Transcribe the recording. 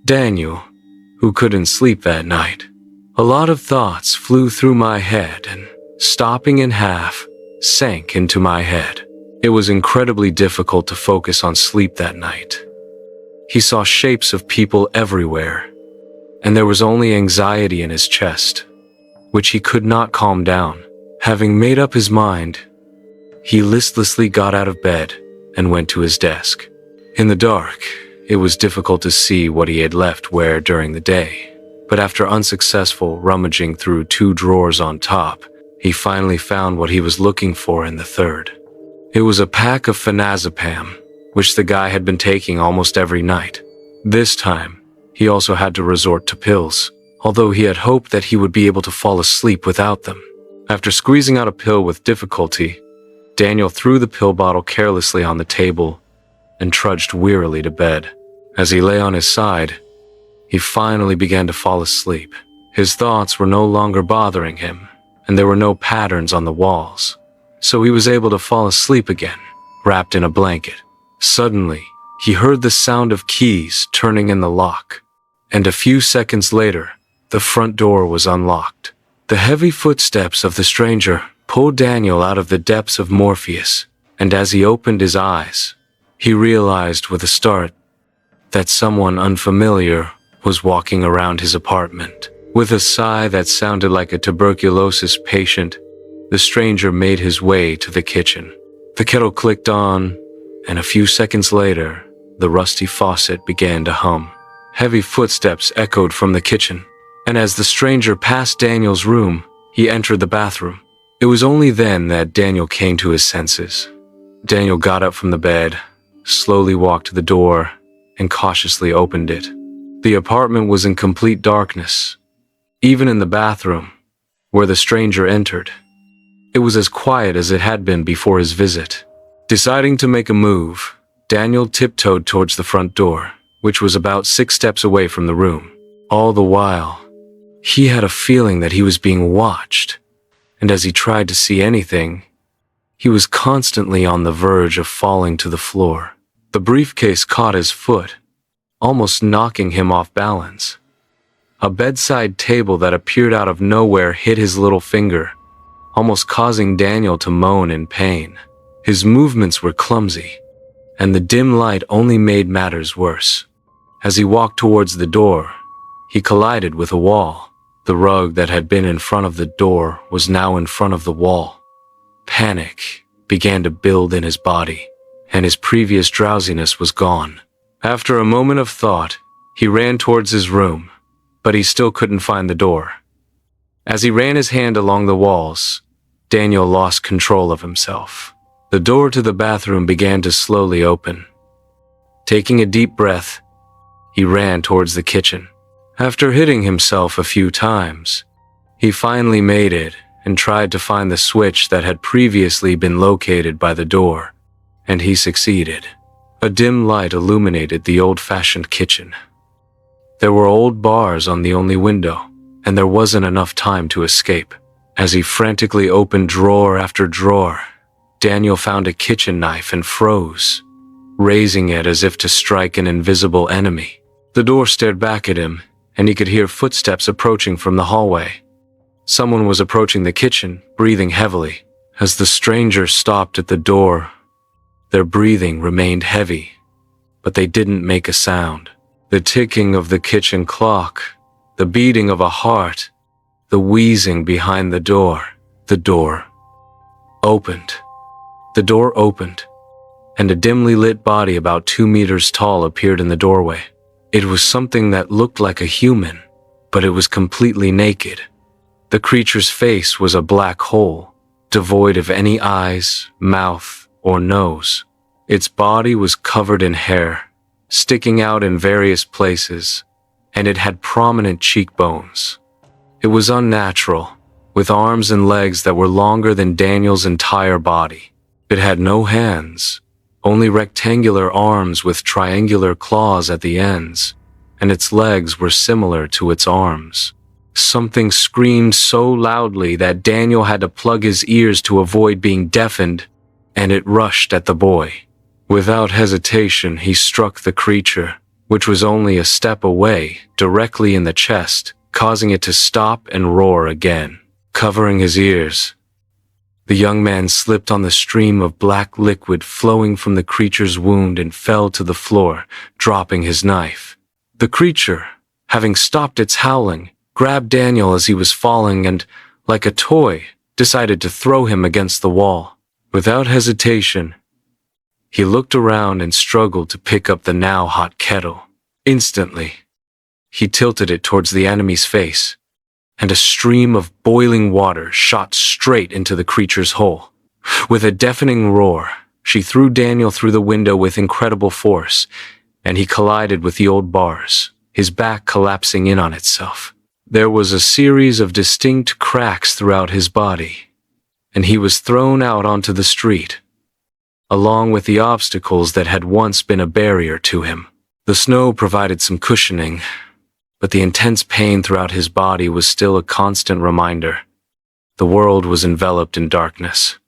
Daniel, who couldn't sleep that night. A lot of thoughts flew through my head and, stopping in half, sank into my head. It was incredibly difficult to focus on sleep that night. He saw shapes of people everywhere, and there was only anxiety in his chest, which he could not calm down. Having made up his mind, he listlessly got out of bed and went to his desk. In the dark, it was difficult to see what he had left where during the day, but after unsuccessful rummaging through 2 drawers on top, he finally found what he was looking for in the third. It was a pack of phenazepam, which the guy had been taking almost every night. This time, he also had to resort to pills, although he had hoped that he would be able to fall asleep without them. After squeezing out a pill with difficulty, Daniel threw the pill bottle carelessly on the table and trudged wearily to bed. As he lay on his side, he finally began to fall asleep. His thoughts were no longer bothering him, and there were no patterns on the walls, so he was able to fall asleep again, wrapped in a blanket. Suddenly, he heard the sound of keys turning in the lock, and a few seconds later, the front door was unlocked. The heavy footsteps of the stranger pulled Daniel out of the depths of Morpheus, and as he opened his eyes, he realized with a start that someone unfamiliar was walking around his apartment. With a sigh that sounded like a tuberculosis patient, the stranger made his way to the kitchen. The kettle clicked on, and a few seconds later, the rusty faucet began to hum. Heavy footsteps echoed from the kitchen, and as the stranger passed Daniel's room, he entered the bathroom. It was only then that Daniel came to his senses. Daniel got up from the bed, slowly walked to the door, and cautiously opened it. The apartment was in complete darkness. Even in the bathroom, where the stranger entered, it was as quiet as it had been before his visit. Deciding to make a move, Daniel tiptoed towards the front door, which was about 6 steps away from the room. All the while, he had a feeling that he was being watched, and as he tried to see anything, he was constantly on the verge of falling to the floor. The briefcase caught his foot, almost knocking him off balance. A bedside table that appeared out of nowhere hit his little finger, almost causing Daniel to moan in pain. His movements were clumsy, and the dim light only made matters worse. As he walked towards the door, he collided with a wall. The rug that had been in front of the door was now in front of the wall. Panic began to build in his body, and his previous drowsiness was gone. After a moment of thought, he ran towards his room, but he still couldn't find the door. As he ran his hand along the walls, Daniel lost control of himself. The door to the bathroom began to slowly open. Taking a deep breath, he ran towards the kitchen. After hitting himself a few times, he finally made it and tried to find the switch that had previously been located by the door, and he succeeded. A dim light illuminated the old-fashioned kitchen. There were old bars on the only window, and there wasn't enough time to escape. As he frantically opened drawer after drawer, Daniel found a kitchen knife and froze, raising it as if to strike an invisible enemy. The door stared back at him, and he could hear footsteps approaching from the hallway. Someone was approaching the kitchen, breathing heavily. As the stranger stopped at the door, their breathing remained heavy, but they didn't make a sound. The ticking of the kitchen clock, the beating of a heart, the wheezing behind the door. The door opened. The door opened, and a dimly lit body about 2 meters tall appeared in the doorway. It was something that looked like a human, but it was completely naked. The creature's face was a black hole, devoid of any eyes, mouth, or nose. Its body was covered in hair, sticking out in various places, and it had prominent cheekbones. It was unnatural, with arms and legs that were longer than Daniel's entire body. It had no hands, only rectangular arms with triangular claws at the ends, and its legs were similar to its arms. Something screamed so loudly that Daniel had to plug his ears to avoid being deafened, and it rushed at the boy. Without hesitation, he struck the creature, which was only a step away, directly in the chest, causing it to stop and roar again, covering his ears. The young man slipped on the stream of black liquid flowing from the creature's wound and fell to the floor, dropping his knife. The creature, having stopped its howling, grabbed Daniel as he was falling and, like a toy, decided to throw him against the wall. Without hesitation, he looked around and struggled to pick up the now hot kettle. Instantly, he tilted it towards the enemy's face, and a stream of boiling water shot straight into the creature's hole. With a deafening roar, she threw Daniel through the window with incredible force, and he collided with the old bars, his back collapsing in on itself. There was a series of distinct cracks throughout his body, and he was thrown out onto the street, along with the obstacles that had once been a barrier to him. The snow provided some cushioning, but the intense pain throughout his body was still a constant reminder. The world was enveloped in darkness.